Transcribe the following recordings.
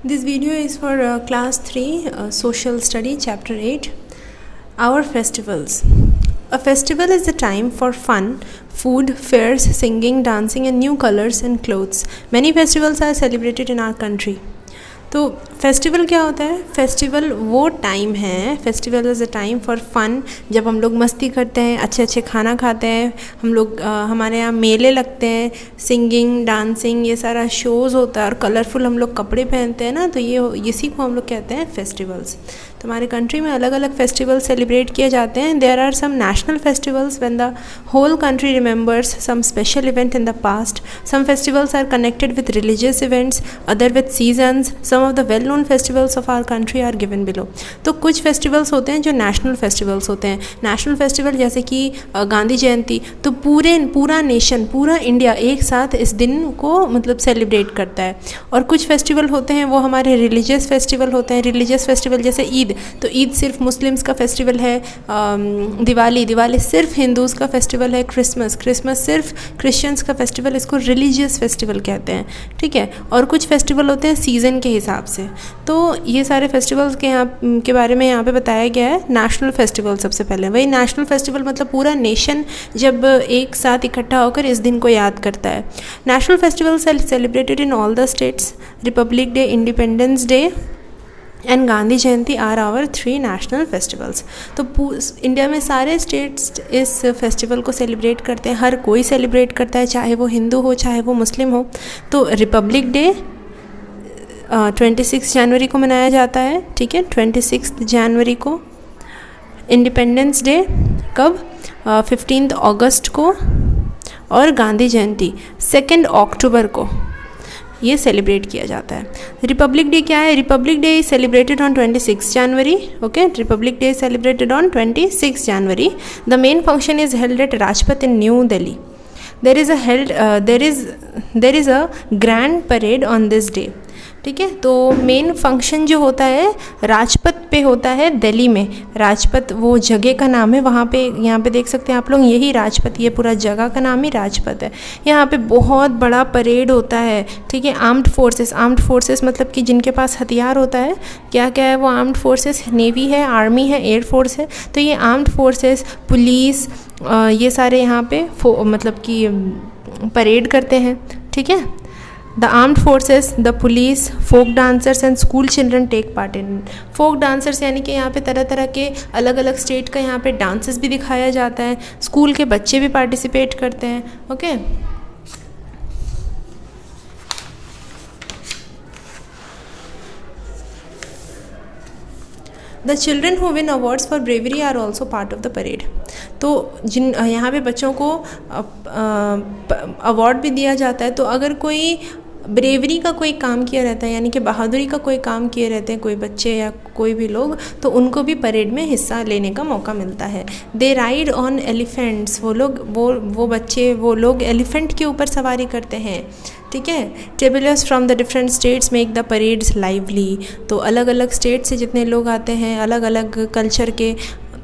This video is for class 3 social study chapter 8. Our festivals. A festival is a time for fun, food, fairs, singing, dancing and new colors and clothes. Many festivals are celebrated in our country. तो festival क्या होता है? Festival वो time है, festival is a time for fun, जब हम लोग मस्ती करते हैं, अच्छे अच्छे खाना खाते हैं, हम लोग हमारे यहाँ मेले लगते हैं, सिंगिंग, डांसिंग, ये सारा शोज़ होता है और कलरफुल हम लोग कपड़े पहनते हैं ना, तो ये इसी को हम लोग कहते हैं फेस्टिवल्स. तो हमारे कंट्री में अलग अलग फेस्टिवल सेलिब्रेट किए जाते हैं. There are some national festivals when the whole country remembers some special event in the past. Some festivals are connected with religious events, other with seasons. Some of the well known festivals of our country are given below. तो कुछ festivals होते हैं जो national festivals होते हैं. National festival जैसे कि गांधी जयंती, तो पूरा नेशन, पूरा इंडिया एक साथ इस दिन को मतलब सेलिब्रेट करता है. और कुछ फेस्टिवल होते हैं वो हमारे रिलीजियस फेस्टिवल होते हैं. रिलीजियस फेस्टिवल जैसे ईद, तो ईद सिर्फ मुस्लिम्स का फेस्टिवल है. दिवाली सिर्फ हिंदूज़ का फेस्टिवल है. क्रिसमस सिर्फ क्रिश्चियंस का फेस्टिवल, इसको रिलीजियस फेस्टिवल कहते हैं. ठीक है. और कुछ फेस्टिवल होते हैं सीज़न के हिसाब से. तो ये सारे फेस्टिवल्स के बारे में यहाँ पे बताया गया है. नेशनल फेस्टिवल सबसे पहले, वही नेशनल फेस्टिवल मतलब पूरा नेशन जब एक साथ इकट्ठा होकर इस दिन को याद करता है. National festivals are celebrated in all the states. Republic day, independence day and Gandhi Jayanti are our 3 national festivals. तो इंडिया में सारे स्टेट्स इस फेस्टिवल को सेलिब्रेट करते हैं. हर कोई सेलिब्रेट करता है, चाहे वो हिंदू हो चाहे वो मुस्लिम हो. तो रिपब्लिक डे 26 जनवरी को मनाया जाता है. ठीक है, 26 जनवरी को. इंडिपेंडेंस डे कब? 15 अगस्त को. और गांधी जयंती 2 अक्टूबर को ये सेलिब्रेट किया जाता है. रिपब्लिक डे क्या है? Republic day is celebrated on 26 January. Okay, Republic day is celebrated on 26 January. The main function is held at Rajpath in new Delhi. there is a grand parade on this day. ठीक है. तो main function जो होता है राजपथ पे होता है दिल्ली में. राजपथ वो जगह का नाम है. वहाँ पे, यहाँ पे देख सकते हैं आप लोग, यही राजपथ, ये पूरा जगह का नाम ही राजपथ है. यहाँ पे बहुत बड़ा परेड होता है. ठीक है. आर्म्ड फोर्सेस मतलब कि जिनके पास हथियार होता है. क्या क्या है वो आर्म्ड फोर्सेस? नेवी है, आर्मी है, एयर फोर्स है. तो ये आर्म्ड फोर्सेस, पुलिस, ये सारे यहाँ पे मतलब कि परेड करते हैं. ठीक है. The armed forces, the police, folk dancers and school children take part in. folk dancers यानी कि यहाँ पे तरह तरह के अलग अलग स्टेट का यहाँ पे डांसेस भी दिखाया जाता है. स्कूल के बच्चे भी पार्टिसिपेट करते हैं. Okay. The children who win awards for bravery are also part of the parade. तो जिन यहाँ पे बच्चों को अवार्ड भी दिया जाता है. तो अगर कोई ब्रेवरी का कोई काम किया रहता है, यानी कि बहादुरी का कोई काम किए रहते हैं कोई बच्चे या कोई भी लोग, तो उनको भी परेड में हिस्सा लेने का मौका मिलता है. दे राइड ऑन एलिफेंट्स. वो बच्चे, वो लोग एलिफेंट के ऊपर सवारी करते हैं. ठीक है. Travellers from the different states make the parades lively. तो अलग अलग स्टेट से जितने लोग आते हैं, अलग अलग कल्चर के,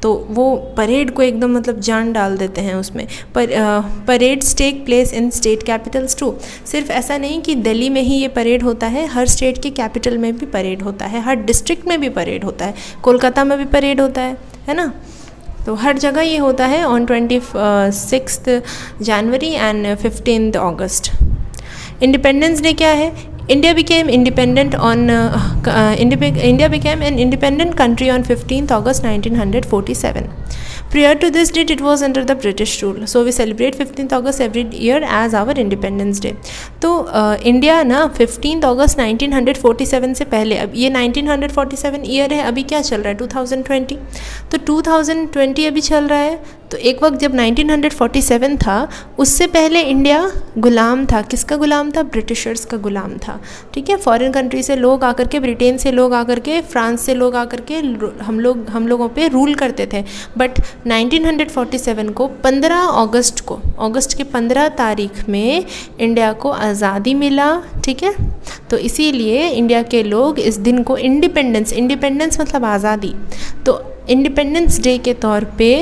तो वो परेड को एकदम मतलब जान डाल देते हैं उसमें. Parades take place in state capitals too. सिर्फ ऐसा नहीं कि दिल्ली में ही ये परेड होता है, हर स्टेट के कैपिटल में भी परेड होता है, हर डिस्ट्रिक्ट में भी परेड होता है. कोलकाता में भी परेड होता है ना. तो हर जगह ये होता है on 26 January and 15 August. Independence day क्या है? India became an independent country on 15th August 1947. Prior to this date, it was under the British rule. So we celebrate 15th August every year as our Independence Day. तो India ना 15th अगस्त 1947 से पहले, अब ये 1947 year है, अभी क्या चल रहा है? 2020. तो 2020 अभी चल रहा है. तो एक वक्त जब 1947 था, उससे पहले इंडिया गुलाम था. किसका गुलाम था? ब्रिटिशर्स का गुलाम था. ठीक है. फॉरेन कंट्री से लोग आकर के, ब्रिटेन से लोग आकर के, फ्रांस से लोग आकर के हम लोगों पे रूल करते थे. बट 1947 को 15 अगस्त को, अगस्त के 15 तारीख में इंडिया को आज़ादी मिला. ठीक है. तो इसीलिए इंडिया के लोग इस दिन को इंडिपेंडेंस मतलब आज़ादी, तो इंडिपेंडेंस डे के तौर पे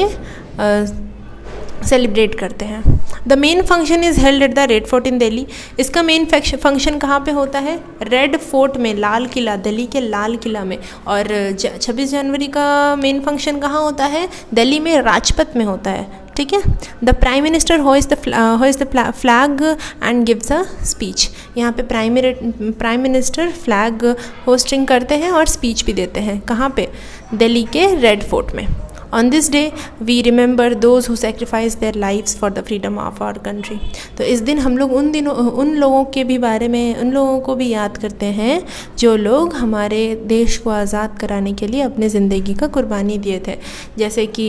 सेलिब्रेट करते हैं। The main function is held at the red fort in Delhi. इसका मेन फंक्शन कहाँ पे होता है? रेड फोर्ट में, लाल किला, दिल्ली के लाल किला में। और 26 जनवरी का मेन फंक्शन कहाँ होता है? दिल्ली में राजपथ में होता है। ठीक है। The prime minister hoist the flag and gives a speech. यहाँ पे प्राइम मिनिस्टर फ्लैग होस्टिंग करते हैं और स्पीच भी देते हैं। कहाँ पे? दिल्ली के रेड फोर्ट में। On this day we remember those who sacrificed their lives for the freedom of our country। तो इस दिन हम लोग उन लोगों के भी बारे में, उन लोगों को भी याद करते हैं जो लोग हमारे देश को आज़ाद कराने के लिए अपने ज़िंदगी का कुर्बानी दिए थे। जैसे कि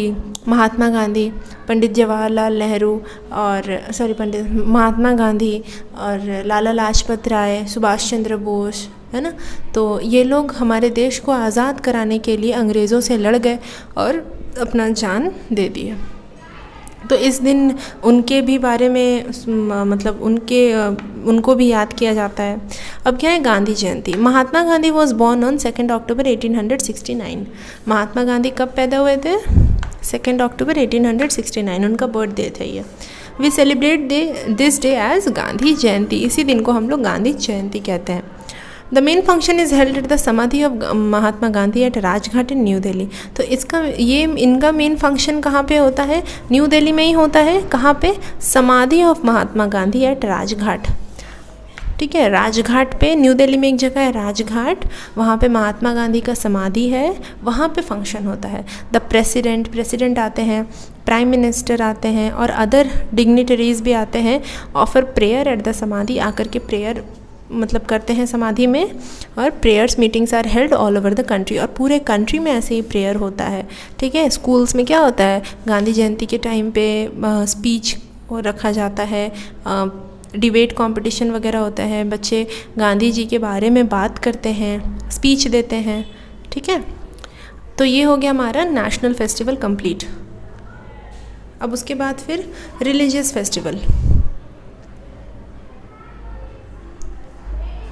महात्मा गांधी, पंडित जवाहरलाल नेहरू महात्मा गांधी और लाला लाजपत राय, सुभाष चंद्र बोस, है ना। तो ये लोग हमारे देश को आज़ाद कराने के लिए अंग्रेज़ों से लड़ गए और अपना जान दे दिए। तो इस दिन उनके भी बारे में मतलब उनको भी याद किया जाता है। अब क्या है? गांधी जयंती। Mahatma Gandhi was born on 2 अक्टूबर 1869। महात्मा गांधी कब पैदा हुए थे? 2 अक्टूबर 1869 उनका बर्थडे था ये। We celebrate this day as Gandhi Jayanti. इसी दिन को हम लोग गांधी जयंती कहते हैं। The main function is held at the samadhi of Mahatma Gandhi at Rajghat in new Delhi. तो इनका मेन फंक्शन कहाँ पे होता है? न्यू दिल्ली में ही होता है। कहाँ पे? Samadhi of Mahatma Gandhi at Rajghat. ठीक है। राजघाट पे, न्यू दिल्ली में एक जगह है राजघाट, वहाँ पे महात्मा गांधी का समाधि है, वहाँ पे फंक्शन होता है। द प्रेसिडेंट आते हैं, प्राइम मिनिस्टर आते हैं और अदर डिग्निटरीज भी आते हैं, ऑफर प्रेयर एट द समाधि। आकर के प्रेयर मतलब करते हैं समाधि में। और prayers meetings are held all over the country. और पूरे कंट्री में ऐसे ही प्रेयर होता है। ठीक है। स्कूल्स में क्या होता है? गांधी जयंती के टाइम पे स्पीच रखा जाता है, डिबेट कंपटीशन वगैरह होता है, बच्चे गांधी जी के बारे में बात करते हैं, स्पीच देते हैं। ठीक है। तो ये हो गया हमारा नेशनल फेस्टिवल कंप्लीट। अब उसके बाद फिर religious festival.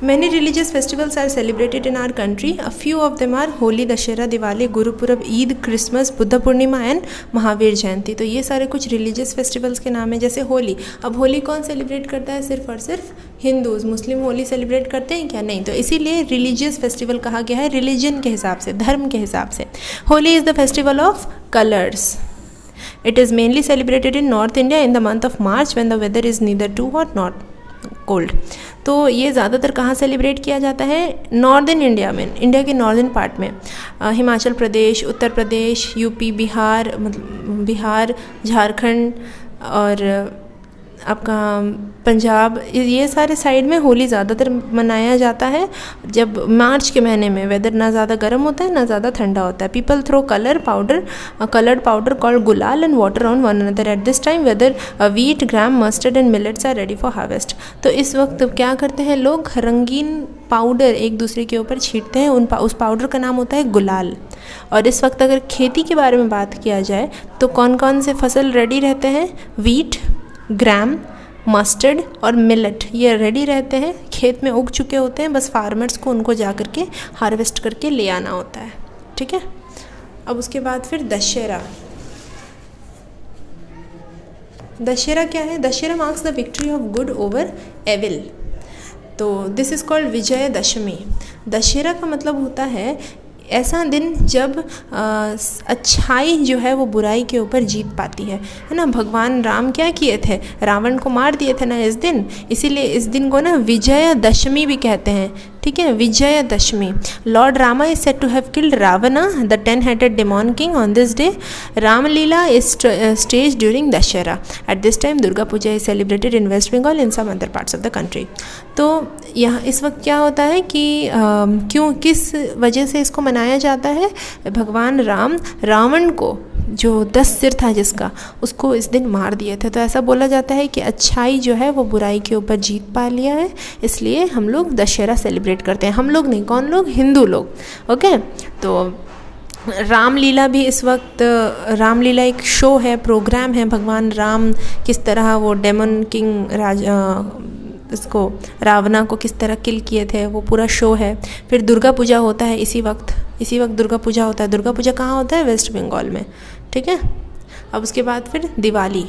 Many religious festivals are celebrated in our country. A few of them are Holi, Dashera, Diwali, Gurupurab, Eid, Christmas, Buddha Purnima and Mahavir Jayanti. तो ये सारे कुछ रिलीजियस फेस्टिवल्स के नाम हैं। जैसे होली। अब होली कौन सेलिब्रेट करता है? सिर्फ और सिर्फ हिंदूज़। मुस्लिम होली सेलिब्रेट करते हैं क्या? नहीं। तो इसीलिए रिलीजियस फेस्टिवल कहा गया है, रिलीजन के हिसाब से, धर्म के हिसाब से। Holi is the festival of colours. It is mainly celebrated in North India in the month of March when the weather is neither too hot nor cold। तो ये ज़्यादातर कहाँ सेलिब्रेट किया जाता है? नॉर्दर्न इंडिया में, इंडिया के नॉर्दर्न पार्ट में। हिमाचल प्रदेश, उत्तर प्रदेश, यूपी, बिहार, झारखंड और आपका पंजाब, ये सारे साइड में होली ज़्यादातर मनाया जाता है। जब मार्च के महीने में वेदर ना ज़्यादा गर्म होता है ना ज़्यादा ठंडा होता है। People throw coloured powder called gulal and water on one another. At this time weather wheat, gram, mustard and millets are ready for harvest. तो इस वक्त क्या करते हैं लोग? रंगीन पाउडर एक दूसरे के ऊपर छींटते हैं। उस पाउडर का नाम होता है गुलाल। और इस वक्त अगर खेती के बारे में बात किया जाए तो कौन कौन से फसल रेडी रहते हैं? वीट, ग्राम, मस्टर्ड और मिलेट, ये रेडी रहते हैं, खेत में उग चुके होते हैं। बस फार्मर्स को उनको जा कर के हार्वेस्ट करके ले आना होता है। ठीक है। अब उसके बाद फिर दशहरा। दशहरा क्या है? Dussehra marks the victory of good over evil. तो this is called Vijay Dashami. Dussehra का मतलब होता है ऐसा दिन जब अच्छाई जो है वो बुराई के ऊपर जीत पाती है ना। भगवान राम क्या किए थे? रावण को मार दिए थे ना इस दिन। इसीलिए इस दिन को ना विजय दशमी भी कहते हैं। ठीक है। Vijay Dashami. Lord Rama is said to have killed Ravana the 10-headed demon king on this day। Ramlila is staged during Dussehra. At this time Durga Puja is celebrated in west Bengal in some other parts of the country. तो यहाँ इस वक्त क्या होता है कि किस वजह से इसको मनाया जाता है? भगवान राम रावण को, जो 10 सिर था जिसका, उसको इस दिन मार दिए थे। तो ऐसा बोला जाता है कि अच्छाई जो है वो बुराई के ऊपर जीत पा लिया है, इसलिए हम लोग दशहरा सेलिब्रेट करते हैं। हम लोग नहीं, कौन लोग? हिंदू लोग। ओके। तो रामलीला भी इस वक्त, रामलीला एक शो है, प्रोग्राम है। भगवान राम किस तरह वो डेमन किंग इसको, रावणा को किस तरह किल किए थे, वो पूरा शो है। फिर दुर्गा पूजा होता है इसी वक्त दुर्गा पूजा होता है। दुर्गा पूजा कहाँ होता है? वेस्ट बंगाल में। ठीक है। अब उसके बाद फिर Diwali.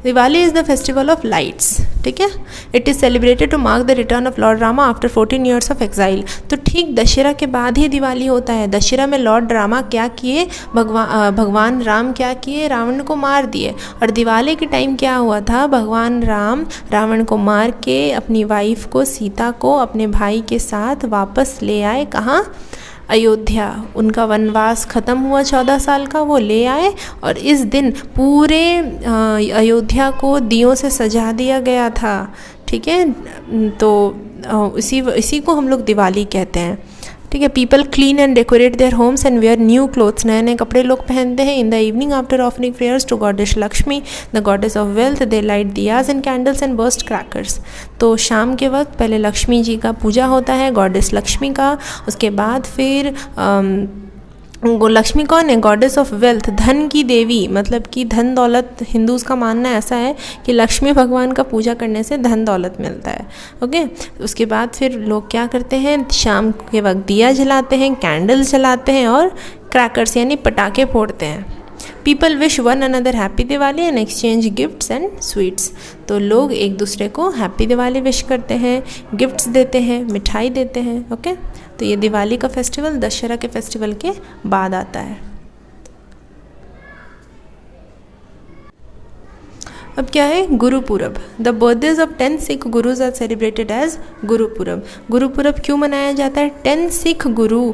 Diwali is the festival of lights, ठीक है। It is celebrated to mark the return of lord Rama after 14 years of exile. तो ठीक दशहरा के बाद ही दिवाली होता है। दशहरा में लॉर्ड रामा क्या किए, भगवान राम क्या किए, रावण को मार दिए। और दिवाली के टाइम क्या हुआ था, भगवान राम रावण को मार के अपनी वाइफ को, सीता को, अपने भाई के साथ वापस ले आए। कहाँ? अयोध्या। उनका वनवास ख़त्म हुआ 14 साल का, वो ले आए और इस दिन पूरे अयोध्या को दियों से सजा दिया गया था, ठीक है। तो इसी को हम लोग दिवाली कहते हैं, ठीक है। People clean and decorate their homes and wear new clothes, नए नए कपड़े लोग पहनते हैं। In the evening after offering prayers to goddess Lakshmi the goddess of wealth, they light diyas and candles and burst crackers. तो शाम के वक्त पहले लक्ष्मी जी का पूजा होता है, गॉडेस लक्ष्मी का। उसके बाद फिर लक्ष्मी कौन है? गॉडेस ऑफ वेल्थ, धन की देवी, मतलब कि धन दौलत। हिंदूज़ का मानना ऐसा है कि लक्ष्मी भगवान का पूजा करने से धन दौलत मिलता है, ओके। उसके बाद फिर लोग क्या करते हैं, शाम के वक्त दिया जलाते हैं, कैंडल्स जलाते हैं और क्रैकर्स यानी पटाखे फोड़ते हैं। People wish one another happy Diwali and exchange gifts and sweets. तो लोग एक दूसरे को हैप्पी दिवाली विश करते हैं, गिफ्ट्स देते हैं, मिठाई देते हैं, ओके। तो ये दिवाली का फेस्टिवल दशहरा के फेस्टिवल के बाद आता है। अब क्या है? Gurupurab. The birthdays of 10 Sikh gurus are celebrated as Gurupurab. Gurupurab क्यों मनाया जाता है? 10 सिख गुरु,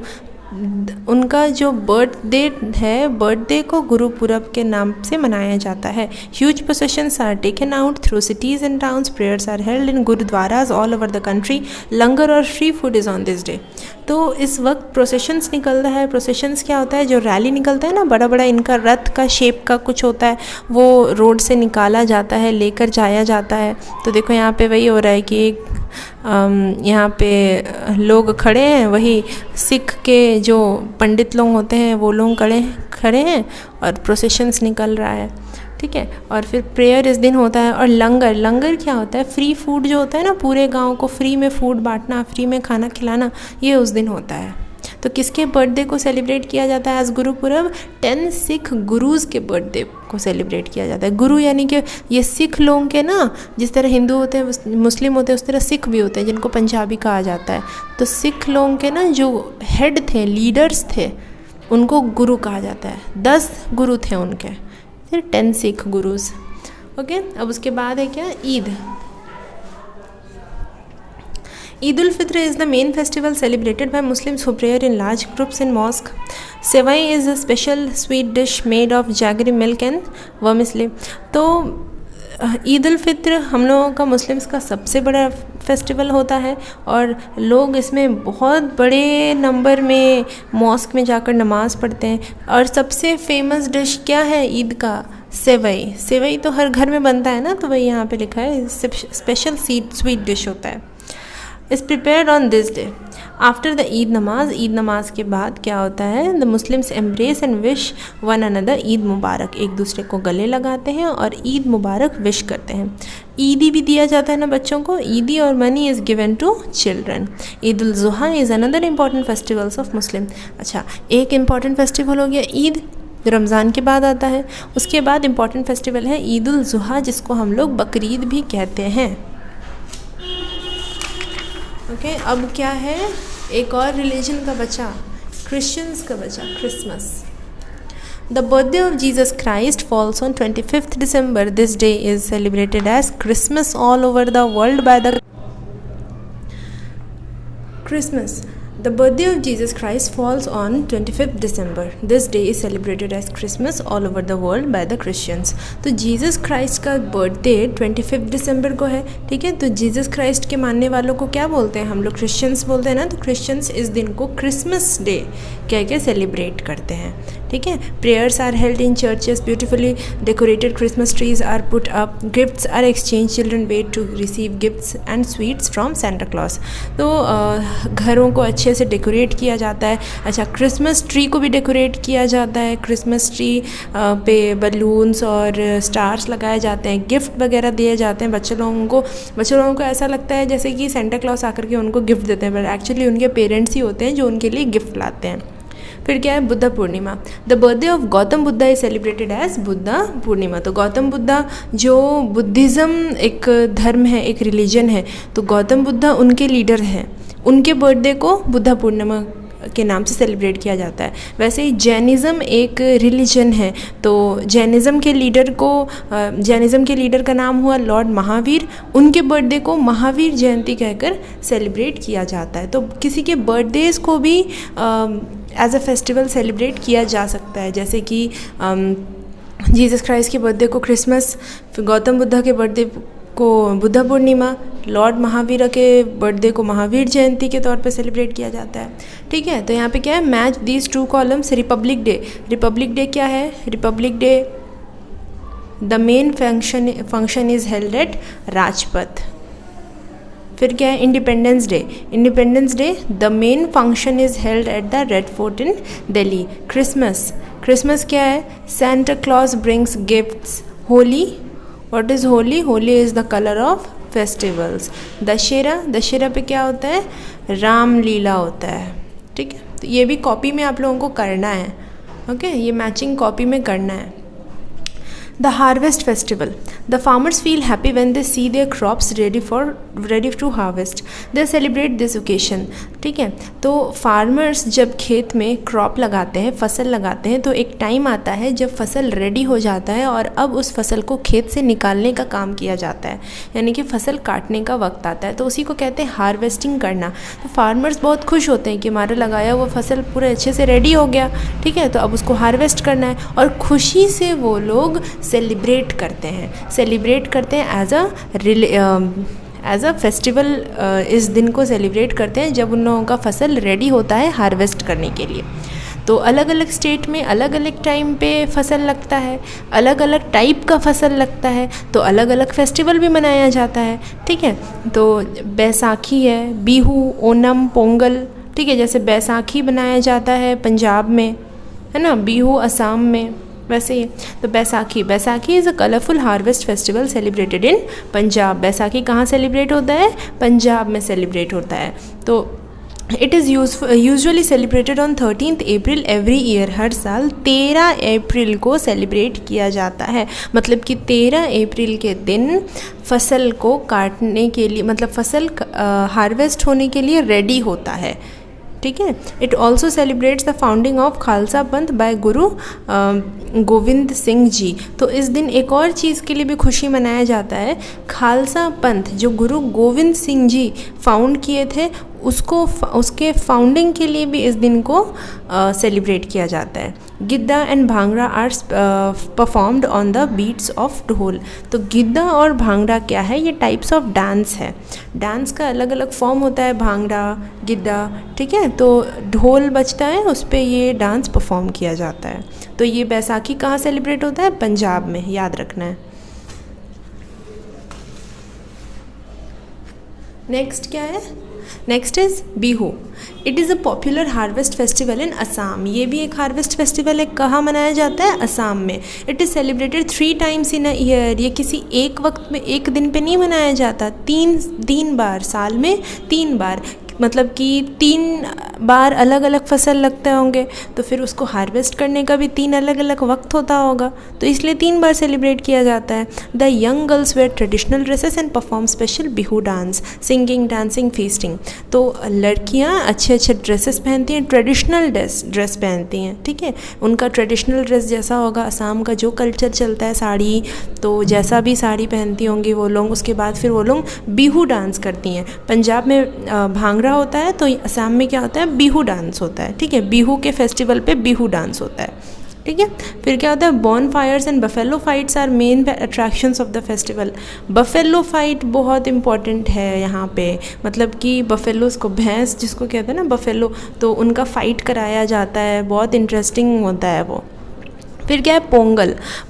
उनका जो बर्थडे है, बर्थडे को गुरुपुरब के नाम से मनाया जाता है। Huge processions are taken out through cities and towns, prayers are held in gurdwaras all over the country, langar और free food is on this day. तो इस वक्त प्रोसेशंस निकल रहा है। प्रोसेशंस क्या होता है? जो रैली निकलता है ना, बड़ा बड़ा इनका रथ का शेप का कुछ होता है, वो रोड से निकाला जाता है, लेकर जाया जाता है। तो देखो यहाँ पे वही हो रहा है कि यहाँ पे लोग खड़े हैं, वही सिख के जो पंडित लोग होते हैं वो लोग खड़े हैं और प्रोसेशंस निकल रहा है, ठीक है। और फिर प्रेयर इस दिन होता है। और लंगर क्या होता है? फ्री फूड जो होता है ना, पूरे गांव को फ्री में फूड बांटना, फ्री में खाना खिलाना, ये उस दिन होता है। तो किसके बर्थडे को सेलिब्रेट किया जाता है एज गुरुपुरब? 10 सिख गुरुज़ के बर्थडे को सेलिब्रेट किया जाता है। गुरु यानी कि ये सिख लोगों के ना, जिस तरह हिंदू होते हैं, मुस्लिम होते हैं, उस तरह सिख भी होते हैं, जिनको पंजाबी कहा जाता है। तो सिख लोगों के ना जो हेड थे, लीडर्स थे, उनको गुरु कहा जाता है। 10 गुरु थे उनके, फिर 10 सिख गुरुज़, ओके। अब उसके बाद है क्या? Eid. Eid al-Fitr is the main festival celebrated by Muslims who pray in large groups in mosque. Sevai is a special sweet dish made of jaggery milk and vermicelli. तो ईद उल फित्र हम लोगों का, मुस्लिम्स का सबसे बड़ा फेस्टिवल होता है और लोग इसमें बहुत बड़े नंबर में मॉस्क में जाकर नमाज़ पढ़ते हैं। और सबसे फेमस डिश क्या है ईद का? सेवई। सेवई तो हर घर में बनता है ना, तो वही यहाँ पे लिखा है, स्पेशल स्वीट डिश होता है। Is prepared on this day after the Eid namaz. Eid नमाज के बाद क्या होता है? The Muslims embrace and wish one another Eid Mubarak. एक दूसरे को गले लगाते हैं और ईद मुबारक विश करते हैं। ईदी भी दिया जाता है ना बच्चों को, ईदी, और money is given to children. Eid ul Zuha is another important festivals of Muslim. अच्छा, एक इम्पॉर्टेंट फेस्टिवल हो गया ईद, रमज़ान के बाद आता है। उसके बाद इम्पॉर्टेंट फेस्टिवल है ईद उल जुहा, जिसको हम लोग बकरीद भी कहते हैं, ओके। अब क्या है? एक और रिलीजन का बचा, क्रिश्चियंस का बचा, Christmas. The birthday of Jesus Christ falls on 25th December. This day is celebrated as Christmas all over the world by the Christmas. The birthday of Jesus Christ falls on 25th December. This day is celebrated as Christmas all over the world by the Christians. तो Jesus Christ का birthday 25 दिसंबर को है, ठीक है। तो Jesus Christ के मानने वालों को क्या बोलते हैं हम लोग? क्रिश्चियंस बोलते हैं ना। तो क्रिश्चियंस इस दिन को क्रिसमस डे कह के सेलिब्रेट करते हैं, ठीक है। Prayers are held in churches, beautifully decorated Christmas trees are put up, gifts are exchange, children wait to receive gifts and sweets from Santa Claus. तो घरों को अच्छे से डेकोरेट किया जाता है। अच्छा, क्रिसमस ट्री को भी डेकोरेट किया जाता है। क्रिसमस ट्री पे बलून्स और स्टार्स लगाए जाते हैं, गिफ्ट वगैरह दिए जाते हैं बच्चे लोगों को। बच्चे लोगों को ऐसा लगता है जैसे कि सेंटा क्लॉज आकर के उनको गिफ्ट देते हैं, बट एक्चुअली उनके पेरेंट्स ही होते हैं जो उनके लिए गिफ्ट लाते हैं। फिर क्या है, Buddha Purnima. The birthday of Gautam Buddha is celebrated as Buddha Purnima. तो गौतम बुद्धा जो बुद्धिज़्म एक धर्म है, एक रिलीजन है, तो गौतम बुद्धा उनके लीडर हैं, उनके बर्थडे को बुद्धा पूर्णिमा के नाम से सेलिब्रेट किया जाता है। वैसे ही जैनिज़्म एक रिलीजन है, तो जैनिज़्म के लीडर का नाम हुआ लॉर्ड महावीर, उनके बर्थडे को महावीर जयंती कहकर सेलिब्रेट किया जाता है। तो किसी के बर्थडेज़ को भी एज अ फेस्टिवल सेलिब्रेट किया जा सकता है, जैसे कि जीसस क्राइस्ट के बर्थडे को क्रिसमस, फिर गौतम बुद्धा के बर्थडे को बुद्धा पूर्णिमा, लॉर्ड महावीर के बर्थडे को महावीर जयंती के तौर पे सेलिब्रेट किया जाता है। ठीक है, तो यहाँ पे क्या है, match these two columns. Republic day क्या है, Republic day the main function is held eight Rajpath. फिर क्या है, independence day the main function is held at the red fort in Delhi. Christmas क्या है, Santa Claus brings gifts. Holi, what is Holi, Holi is the colour of festivals. Dussehra पे क्या होता है, रामलीला होता है। ठीक है, तो ये भी कॉपी में आप लोगों को करना है। ओके, ये मैचिंग कॉपी में करना है। The harvest festival. The farmers feel happy when they see their crops ready to harvest. They celebrate this occasion. ठीक है, तो फार्मर्स जब खेत में क्रॉप लगाते हैं, फसल लगाते हैं, तो एक टाइम आता है जब फसल रेडी हो जाता है और अब उस फसल को खेत से निकालने का काम किया जाता है, यानी कि फसल काटने का वक्त आता है, तो उसी को कहते हैं हार्वेस्टिंग करना। तो फार्मर्स बहुत खुश होते हैं कि हमारा लगाया हुआ फसल पूरे अच्छे से रेडी हो गया। ठीक है, तो अब उसको हार्वेस्ट करना है और खुशी से वो लोग सेलिब्रेट करते हैं एज अ फेस्टिवल। इस दिन को सेलिब्रेट करते हैं जब उन लोगों का फसल रेडी होता है हार्वेस्ट करने के लिए। तो अलग अलग स्टेट में अलग अलग टाइम पे फसल लगता है, अलग अलग टाइप का फसल लगता है, तो अलग अलग फेस्टिवल भी मनाया जाता है। ठीक है, तो बैसाखी है, बिहू, ओनम, पोंगल। ठीक है, जैसे बैसाखी मनाया जाता है पंजाब में, है ना, बिहू असम में, वैसे ही। तो Baisakhi is a colourful harvest festival celebrated इन पंजाब। बैसाखी कहाँ सेलिब्रेट होता है, पंजाब में सेलिब्रेट होता है। तो it is usually celebrated on 13th April every year. हर साल 13 अप्रैल को सेलिब्रेट किया जाता है। मतलब कि 13 अप्रैल के दिन फसल को काटने के लिए, मतलब फसल हार्वेस्ट होने के लिए रेडी होता है। ठीक है, it also celebrates the founding of Khalsa पंथ बाय गुरु गोविंद सिंह जी। तो इस दिन एक और चीज़ के लिए भी खुशी मनाया जाता है। खालसा पंथ जो गुरु गोविंद सिंह जी फाउंड किए थे, उसके फाउंडिंग के लिए भी इस दिन को सेलिब्रेट किया जाता है। Giddha and bhangra are performed on the beats of dhol. तो गिद्दा और भांगड़ा क्या है, ये टाइप्स ऑफ डांस है। डांस का अलग अलग फॉर्म होता है, भांगड़ा, गिद्दा। ठीक है, तो ढोल बजता है, उस पर ये डांस परफॉर्म किया जाता है। तो ये बैसाखी कहाँ सेलिब्रेट होता है, पंजाब में, याद रखना है। नेक्स्ट क्या है, next is Bihu. It is a popular harvest festival in Assam. ये भी एक हार्वेस्ट फेस्टिवल है, कहाँ मनाया जाता है, असम में। It is celebrated 3 times in a year. ये किसी एक वक्त में, एक दिन पे नहीं मनाया जाता, तीन बार, साल में 3 बार, मतलब कि 3 बार अलग अलग फसल लगते होंगे, तो फिर उसको हार्वेस्ट करने का भी 3 अलग अलग वक्त होता होगा, तो इसलिए 3 बार सेलिब्रेट किया जाता है। The young girls wear traditional dresses and perform special Bihu dance, singing, dancing, feasting. तो लड़कियां अच्छे अच्छे ड्रेसेस पहनती हैं, ट्रेडिशनल ड्रेस पहनती हैं। ठीक है, उनका ट्रेडिशनल ड्रेस जैसा होगा, असम का जो कल्चर चलता है, साड़ी, तो जैसा भी साड़ी पहनती होंगी वो लोग, उसके बाद फिर वो लोग बिहू डांस करती हैं। पंजाब में भांगड़ा होता है, तो असम में क्या होता है, बिहू डांस होता है। ठीक है, बिहू के फेस्टिवल पे बिहू डांस होता है। ठीक है, फिर क्या होता है, bonfires and buffalo fights are main attractions of the festival. Buffalo fight बहुत इंपॉर्टेंट है यहाँ पे, मतलब कि बफेलोस को, भैंस जिसको कहते हैं ना बफेलो, तो उनका फ़ाइट कराया जाता है, बहुत इंटरेस्टिंग होता है वो। फिर क्या है,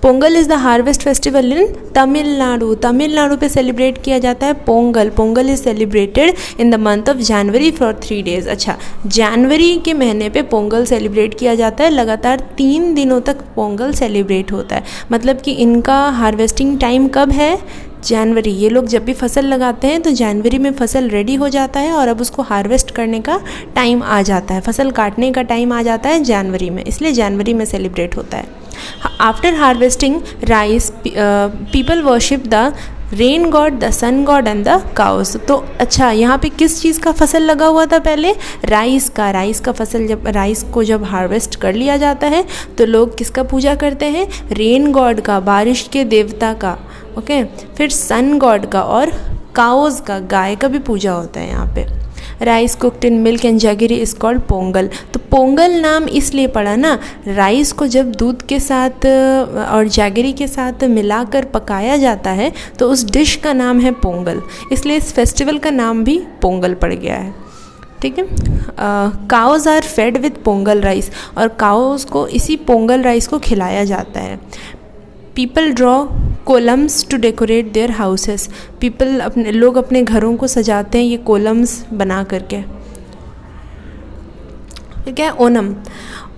Pongal is the harvest festival in Tamil Nadu पे सेलिब्रेट किया जाता है Pongal is celebrated in the month of January for 3 days। अच्छा, जनवरी के महीने पे पोंगल सेलिब्रेट किया जाता है, लगातार 3 दिनों तक पोंगल सेलिब्रेट होता है। मतलब कि इनका हार्वेस्टिंग टाइम कब है, जनवरी, ये लोग जब भी फसल लगाते हैं तो जनवरी में फसल रेडी हो जाता है और अब उसको हार्वेस्ट करने का टाइम आ जाता है, फसल काटने का टाइम आ जाता है जनवरी में, इसलिए जनवरी में सेलिब्रेट होता है। After harvesting rice people worship the rain god, the sun god and the cows. तो अच्छा, यहाँ पे किस चीज़ का फसल लगा हुआ था पहले? राइस का फसल। जब राइस को जब हार्वेस्ट कर लिया जाता है तो लोग किसका पूजा करते हैं? रेन गॉड का, बारिश के देवता का, ओके। फिर सन गॉड का और काउस का, गाय का भी पूजा होता है यहाँ पे। Rice cooked in milk and jaggery is called Pongal. तो पोंगल नाम इसलिए पड़ा ना, राइस को जब दूध के साथ और जैगरी के साथ मिलाकर पकाया जाता है तो उस डिश का नाम है पोंगल, इसलिए इस फेस्टिवल का नाम भी पोंगल पड़ गया है, ठीक है। Cows are fed with Pongal rice, और काउज को इसी पोंगल राइस को खिलाया जाता है। People draw kolams to decorate their houses. लोग अपने घरों को सजाते हैं ये कोलम्स बना करके। फिर क्या है? Onam.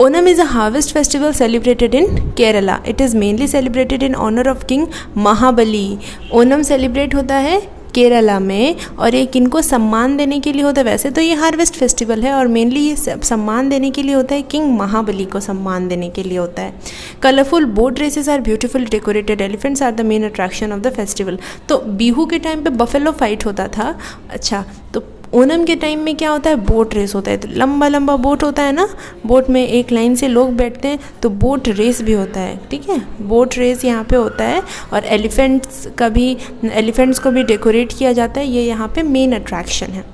Onam is a harvest festival celebrated in Kerala. It is mainly celebrated in honour of king Mahabali. Onam celebrate होता है केरला में, और ये किनको सम्मान देने के लिए होता है? वैसे तो ये हार्वेस्ट फेस्टिवल है और मेनली ये सम्मान देने के लिए होता है, किंग महाबली को सम्मान देने के लिए होता है। Colourful boat races are beautiful decorated elephants are the main attraction of the festival. तो बिहू के टाइम पे बफेलो फाइट होता था। अच्छा, तो ओनम के टाइम में क्या होता है? बोट रेस होता है। तो लंबा लंबा बोट होता है ना, बोट में एक लाइन से लोग बैठते हैं, तो बोट रेस भी होता है, ठीक है। बोट रेस यहाँ पे होता है, और एलिफेंट्स को भी डेकोरेट किया जाता है, ये यहाँ पे मेन अट्रैक्शन है।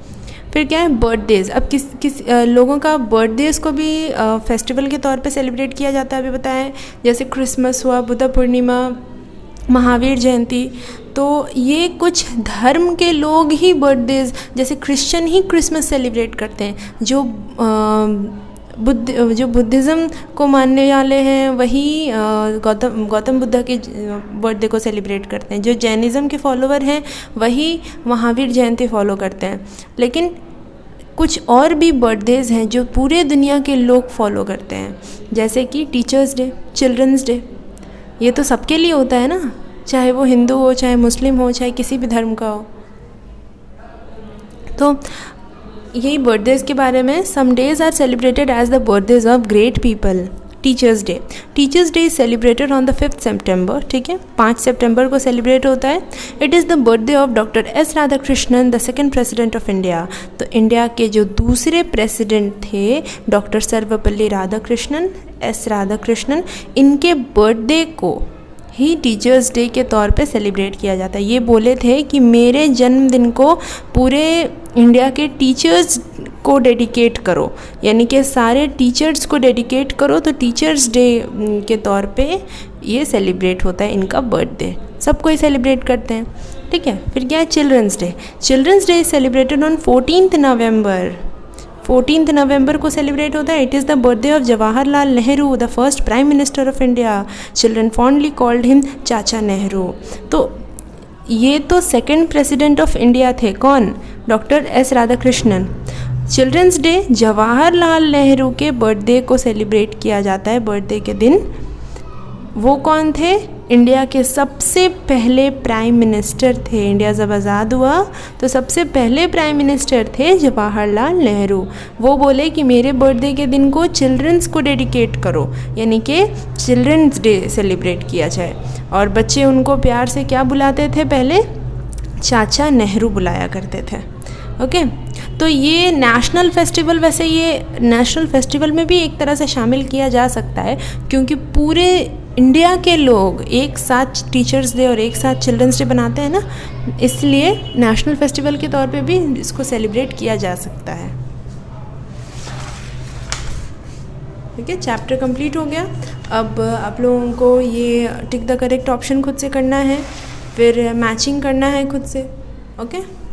फिर क्या है? बर्थडेज़। अब किस लोगों का बर्थडेज़ को भी फेस्टिवल के तौर पे सेलिब्रेट किया जाता है, अभी बताएं। जैसे क्रिसमस हुआ, बुद्ध पूर्णिमा, महावीर जयंती। तो ये कुछ धर्म के लोग ही बर्थडेज़, जैसे क्रिश्चियन ही क्रिसमस सेलिब्रेट करते हैं, जो बुद्धिज़्म को मानने वाले हैं वही गौतम बुद्ध के बर्थडे को सेलिब्रेट करते हैं। जो जैनिज़्म के फॉलोवर हैं वही महावीर जयंती फॉलो करते हैं। लेकिन कुछ और भी बर्थडेज़ हैं जो पूरे दुनिया के लोग फॉलो करते हैं, जैसे कि टीचर्स डे, चिल्ड्रंस डे। ये तो सबके लिए होता है ना, चाहे वो हिंदू हो, चाहे मुस्लिम हो, चाहे किसी भी धर्म का हो। तो यही बर्थडेज़ के बारे में। Some days are celebrated as the birthdays of great people. Teachers day is celebrated on the 5th September, ठीक है, 5 सितंबर को सेलिब्रेट होता है। It is the birthday of doctor S Radhakrishnan, the second president of India. तो India के जो दूसरे प्रेसिडेंट थे डॉक्टर सर्वपल्ली राधाकृष्णन, एस राधाकृष्णन, इनके बर्थडे को ही टीचर्स डे के तौर पे सेलिब्रेट किया जाता है। ये बोले थे कि मेरे जन्मदिन को पूरे इंडिया के टीचर्स को डेडिकेट करो, यानी कि सारे टीचर्स को डेडिकेट करो। तो टीचर्स डे के तौर पे ये सेलिब्रेट होता है इनका बर्थडे, सब कोई सेलिब्रेट करते हैं, ठीक है। फिर क्या है? Children's day is celebrated on 14th November. 14 नवंबर को सेलिब्रेट होता है। It is the birthday of Jawaharlal Nehru, the first prime minister of India. Children fondly called him Chacha Nehru. तो ये तो सेकंड प्रेसिडेंट ऑफ इंडिया थे, कौन? Doctor S Radhakrishnan. Children's day Jawaharlal Nehru के बर्थडे को सेलिब्रेट किया जाता है। बर्थडे के दिन वो कौन थे? इंडिया के सबसे पहले प्राइम मिनिस्टर थे। इंडिया जब आज़ाद हुआ तो सबसे पहले प्राइम मिनिस्टर थे जवाहरलाल नेहरू। वो बोले कि मेरे बर्थडे के दिन को चिल्ड्रंस को डेडिकेट करो, यानी कि चिल्ड्रंस डे सेलिब्रेट किया जाए। और बच्चे उनको प्यार से क्या बुलाते थे? पहले चाचा नेहरू बुलाया करते थे, ओके। तो ये नेशनल फेस्टिवल, वैसे ये नेशनल फेस्टिवल में भी एक तरह से शामिल किया जा सकता है, क्योंकि पूरे इंडिया के लोग एक साथ टीचर्स डे और एक साथ चिल्ड्रंस डे बनाते हैं ना, इसलिए नेशनल फेस्टिवल के तौर पे भी इसको सेलिब्रेट किया जा सकता है, ठीक है। चैप्टर कंप्लीट हो गया। अब आप लोगों को ये टिक द करेक्ट ऑप्शन खुद से करना है, फिर मैचिंग करना है खुद से, ओके।